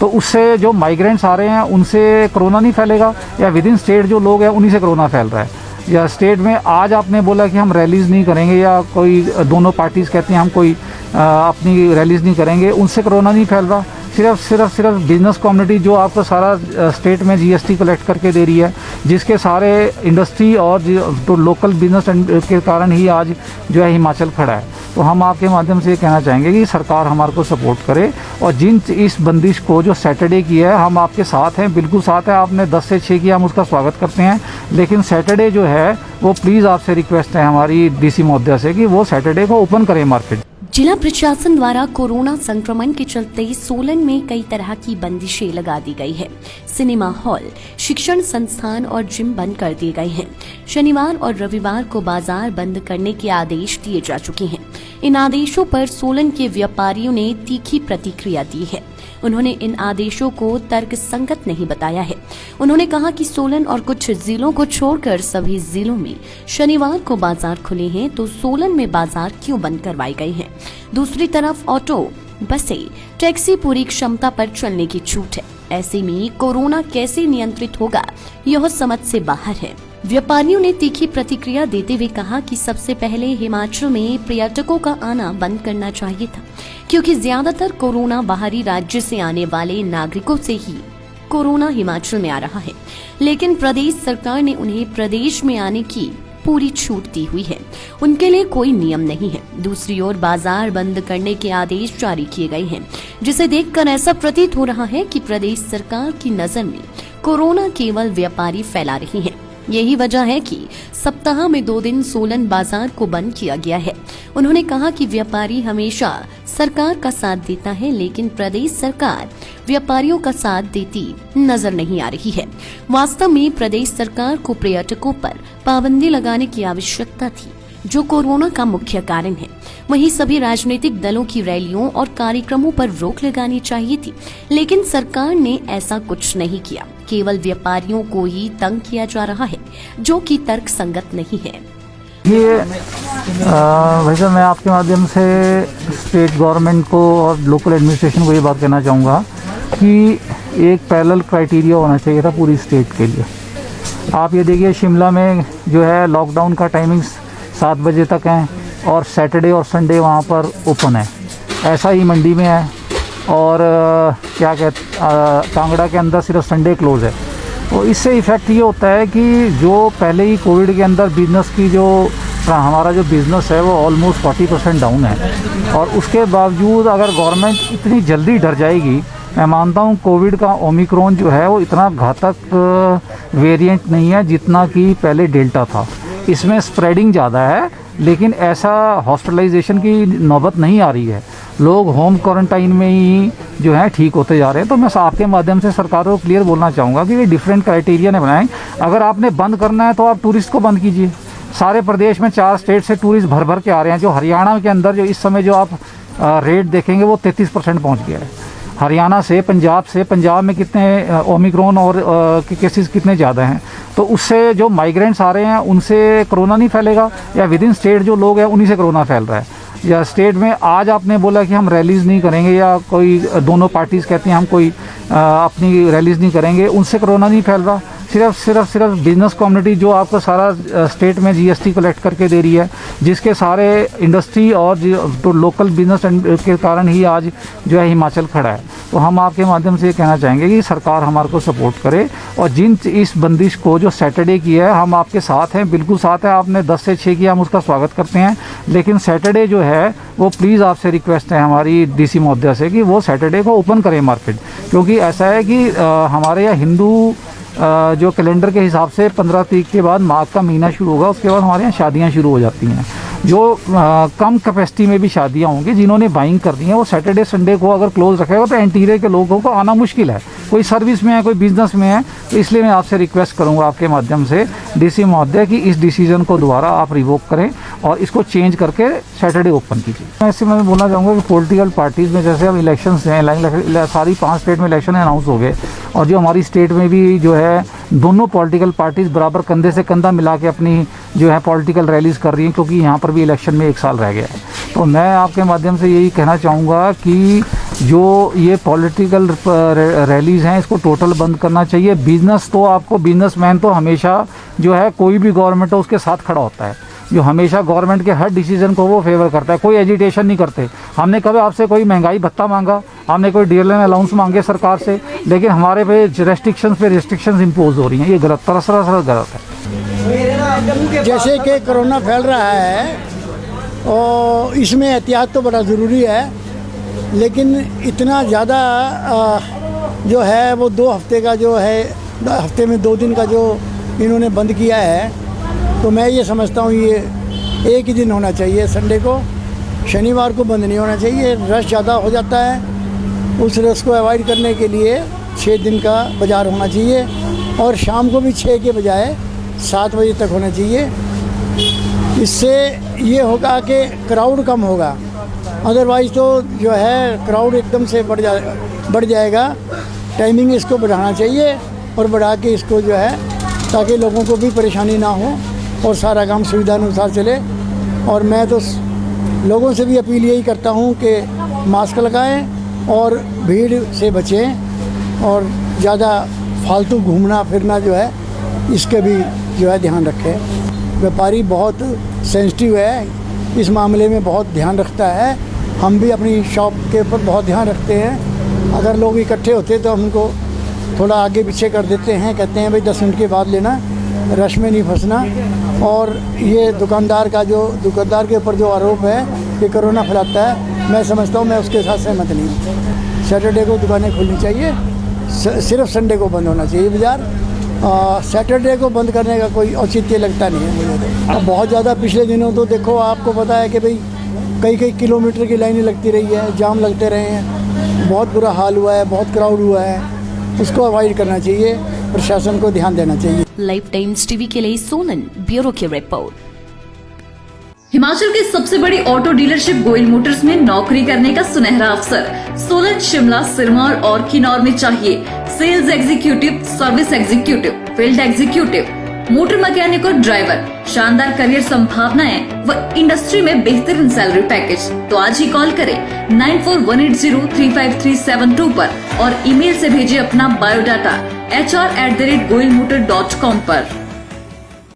तो उससे जो माइग्रेंट्स आ रहे हैं उनसे कोरोना नहीं फैलेगा, या विद इन स्टेट जो लोग हैं उन्हीं से कोरोना फैल रहा है। या स्टेट में आज आपने बोला कि हम रैलीज़ नहीं करेंगे, या कोई दोनों पार्टीज़ कहती हैं हम कोई अपनी रैलीज़ नहीं करेंगे, उनसे कोरोना नहीं फैल रहा। सिर्फ बिजनेस कम्युनिटी जो आपको सारा स्टेट में जीएसटी कलेक्ट करके दे रही है, जिसके सारे इंडस्ट्री और तो लोकल बिजनेस के कारण ही आज जो है हिमाचल खड़ा है। तो हम आपके माध्यम से ये कहना चाहेंगे कि सरकार हमारे को सपोर्ट करे, और जिन इस बंदिश को जो सैटरडे की है हम आपके साथ हैं, बिल्कुल साथ हैं। आपने 10 से 6 किया, हम उसका स्वागत करते हैं, लेकिन सैटरडे जो है वो प्लीज़ आपसे रिक्वेस्ट है हमारी डीसी महोदया से कि वो सैटरडे को ओपन करें मार्केट। जिला प्रशासन द्वारा कोरोना संक्रमण के चलते सोलन में कई तरह की बंदिशें लगा दी गई है। सिनेमा हॉल, शिक्षण संस्थान और जिम बंद कर दिए गए हैं। शनिवार और रविवार को बाजार बंद करने के आदेश दिए जा चुके हैं। इन आदेशों पर सोलन के व्यापारियों ने तीखी प्रतिक्रिया दी है। उन्होंने इन आदेशों को तर्कसंगत नहीं बताया है। उन्होंने कहा कि सोलन और कुछ जिलों को छोड़कर सभी जिलों में शनिवार को बाजार खुले हैं, तो सोलन में बाजार क्यों बंद करवाए गए हैं। दूसरी तरफ ऑटो, बसें, टैक्सी पूरी क्षमता पर चलने की छूट है। ऐसे में कोरोना कैसे नियंत्रित होगा, यह समझ से बाहर है। व्यापारियों ने तीखी प्रतिक्रिया देते हुए कहा कि सबसे पहले हिमाचल में पर्यटकों का आना बंद करना चाहिए था, क्योंकि ज्यादातर कोरोना बाहरी राज्य से आने वाले नागरिकों से ही कोरोना हिमाचल में आ रहा है। लेकिन प्रदेश सरकार ने उन्हें प्रदेश में आने की पूरी छूट दी हुई है, उनके लिए कोई नियम नहीं है। दूसरी ओर बाजार बंद करने के आदेश जारी किए गए हैं, जिसे देखकर ऐसा प्रतीत हो रहा है कि प्रदेश सरकार की नजर में कोरोना केवल व्यापारी फैला रही है। यही वजह है कि सप्ताह में 2 दिन सोलन बाजार को बंद किया गया है। उन्होंने कहा कि व्यापारी हमेशा सरकार का साथ देता है, लेकिन प्रदेश सरकार व्यापारियों का साथ देती नजर नहीं आ रही है। वास्तव में प्रदेश सरकार को पर्यटकों पर पाबंदी लगाने की आवश्यकता थी, जो कोरोना का मुख्य कारण है। वहीं सभी राजनीतिक दलों की रैलियों और कार्यक्रमों पर रोक लगानी चाहिए थी, लेकिन सरकार ने ऐसा कुछ नहीं किया। केवल व्यापारियों को ही तंग किया जा रहा है, जो कि तर्क संगत नहीं है। ये वैसे मैं आपके माध्यम से स्टेट गवर्नमेंट को और लोकल एडमिनिस्ट्रेशन को ये बात कहना चाहूँगा कि एक पैरेलल क्राइटेरिया होना चाहिए था पूरी स्टेट के लिए। आप ये देखिए, शिमला में जो है लॉकडाउन का टाइमिंग 7 बजे तक है, और सैटरडे और संडे वहाँ पर ओपन है। ऐसा ही मंडी में है, और क्या कहते कांगड़ा के अंदर सिर्फ संडे क्लोज है। तो इससे इफ़ेक्ट ये होता है कि जो पहले ही कोविड के अंदर बिज़नेस की जो हमारा जो बिज़नेस है वो ऑलमोस्ट 40% डाउन है, और उसके बावजूद अगर गवर्नमेंट इतनी जल्दी डर जाएगी, मैं मानता हूँ कोविड का ओमिक्रॉन जो है वो इतना घातक वेरिएंट नहीं है जितना कि पहले डेल्टा था। इसमें स्प्रेडिंग ज़्यादा है, लेकिन ऐसा हॉस्पिटलाइजेशन की नौबत नहीं आ रही है। लोग होम क्वारंटाइन में ही जो है ठीक होते जा रहे हैं। तो मैं आपके माध्यम से सरकार को क्लियर बोलना चाहूँगा कि ये डिफरेंट क्राइटेरिया ने बनाए। अगर आपने बंद करना है तो आप टूरिस्ट को बंद कीजिए। सारे प्रदेश में 4 स्टेट से टूरिस्ट भर भर के आ रहे हैं। जो हरियाणा के अंदर जो इस समय जो आप रेट देखेंगे वो 33% पहुँच गया है। हरियाणा से, पंजाब में कितने ओमिक्रॉन और केसेस कितने ज़्यादा हैं। तो उससे जो माइग्रेंट्स आ रहे हैं उनसे कोरोना नहीं फैलेगा, या विद इन स्टेट जो लोग हैं उन्हीं से कोरोना फैल रहा है। या स्टेट में आज आपने बोला कि हम रैलीज़ नहीं करेंगे, या कोई दोनों पार्टीज़ कहती हैं हम कोई अपनी रैलीज़ नहीं करेंगे, उनसे कोरोना नहीं फैल रहा। सिर्फ बिजनेस कम्युनिटी जो आपको सारा स्टेट में जीएसटी कलेक्ट करके दे रही है, जिसके सारे इंडस्ट्री और तो लोकल बिजनेस के कारण ही आज जो है हिमाचल खड़ा है। तो हम आपके माध्यम से ये कहना चाहेंगे कि सरकार हमारे को सपोर्ट करे, और जिन इस बंदिश को जो सैटरडे की है हम आपके साथ हैं, बिल्कुल साथ हैं। आपने 10 से 6 किया, हम उसका स्वागत करते हैं, लेकिन सैटरडे जो है वो प्लीज़ आपसे रिक्वेस्ट है हमारी डीसी महोदया से कि वो सैटरडे को ओपन करें मार्केट। क्योंकि ऐसा है कि हमारे यहाँ हिंदू जो कैलेंडर के हिसाब से 15 तारीख के बाद माघ का महीना शुरू होगा, उसके बाद हमारे यहाँ शादियाँ शुरू हो जाती हैं। जो कम कैपेसिटी में भी शादियाँ होंगी, जिन्होंने बाइंग कर दी है, वो सैटरडे संडे को अगर क्लोज रखेगा तो इंटीरियर के लोगों को आना मुश्किल है। कोई सर्विस में है, कोई बिजनेस में है। तो इसलिए मैं आपसे रिक्वेस्ट करूँगा आपके माध्यम से डीसी महोदय कि इस डिसीजन को दोबारा आप रिवोक करें और इसको चेंज करके सैटरडे ओपन कीजिए। ऐसे मैं बोलना चाहूँगा कि पॉलिटिकल पार्टीज़ में जैसे अब इलेक्शंस हैं, सारी 5 स्टेट में इलेक्शन अनाउंस हो गए, और जो हमारी स्टेट में भी जो है दोनों पॉलिटिकल पार्टीज़ बराबर कंधे से कंधा मिला के अपनी जो है पॉलिटिकल रैलीज़ कर रही हैं, क्योंकि यहाँ पर भी इलेक्शन में 1 साल रह गया है। तो मैं आपके माध्यम से यही कहना चाहूँगा कि जो ये पॉलिटिकल रैलीज हैं इसको टोटल बंद करना चाहिए। बिजनेस तो आपको, बिजनेसमैन तो हमेशा जो है कोई भी गवर्नमेंट हो उसके साथ खड़ा होता है, जो हमेशा गवर्नमेंट के हर डिसीजन को वो फेवर करता है, कोई एजिटेशन नहीं करते। हमने कभी आपसे कोई महंगाई भत्ता मांगा, हमने कोई डीएलएन अलाउंस मांगे सरकार से, लेकिन हमारे पे रिस्ट्रिक्शंस इम्पोज हो रही हैं, ये गलत, सरासर गलत है। जैसे कि कोरोना फैल रहा है और इसमें एहतियात तो बड़ा ज़रूरी है, लेकिन इतना ज़्यादा जो है वो 2 हफ्ते का जो है, हफ्ते में 2 दिन का जो इन्होंने बंद किया है, तो मैं ये समझता हूँ ये एक ही दिन होना चाहिए, संडे को। शनिवार को बंद नहीं होना चाहिए, रश ज़्यादा हो जाता है। उस रश को अवॉइड करने के लिए 6 दिन का बाज़ार होना चाहिए और शाम को भी 6 के बजाय 7 बजे तक होना चाहिए। इससे ये होगा कि क्राउड कम होगा, अदरवाइज़ तो जो है क्राउड एकदम से बढ़ जाएगा। टाइमिंग इसको बढ़ाना चाहिए और बढ़ा के इसको जो है ताकि लोगों को भी परेशानी ना हो और सारा काम सुविधानुसार चले। और मैं तो लोगों से भी अपील यही करता हूँ कि मास्क लगाएं और भीड़ से बचें और ज़्यादा फालतू घूमना फिरना जो है इसके भी जो है ध्यान रखें। व्यापारी बहुत सेंसिटिव है, इस मामले में बहुत ध्यान रखता है। हम भी अपनी शॉप के ऊपर बहुत ध्यान रखते हैं। अगर लोग इकट्ठे होते तो हमको थोड़ा आगे पीछे कर देते हैं, कहते हैं भाई 10 मिनट के बाद लेना, रश में नहीं फंसना। और ये दुकानदार के ऊपर जो आरोप है कि कोरोना फैलाता है, मैं समझता हूँ, मैं उसके साथ सहमत नहीं हूँ। सैटरडे को दुकानें खुलनी चाहिए, सिर्फ संडे को बंद होना चाहिए बाज़ार। सैटरडे को बंद करने का कोई औचित्य लगता नहीं है मुझे तो। अब बहुत ज़्यादा पिछले दिनों तो देखो, आपको पता है कि भाई कई किलोमीटर की लाइनें लगती रही है, जाम लगते रहे हैं, बहुत बुरा हाल हुआ है, बहुत क्राउड हुआ है। उसको अवॉइड करना चाहिए, प्रशासन को ध्यान देना चाहिए। लाइफ टाइम्स टीवी के लिए सोलन, ब्यूरो की रिपोर्ट। हिमाचल की सबसे बड़ी ऑटो डीलरशिप गोयल मोटर्स में नौकरी करने का सुनहरा अवसर। सोलन, शिमला, सिरमौर और किन्नौर में चाहिए sales executive, service executive, field executive, motor mechanic और ड्राइवर। शानदार करियर संभावनाएं व इंडस्ट्री में बेहतरीन सैलरी पैकेज। तो आज ही कॉल करें 9418035372 पर और ईमेल से भेजिए अपना बायोडाटा hr@goilmotor.com पर।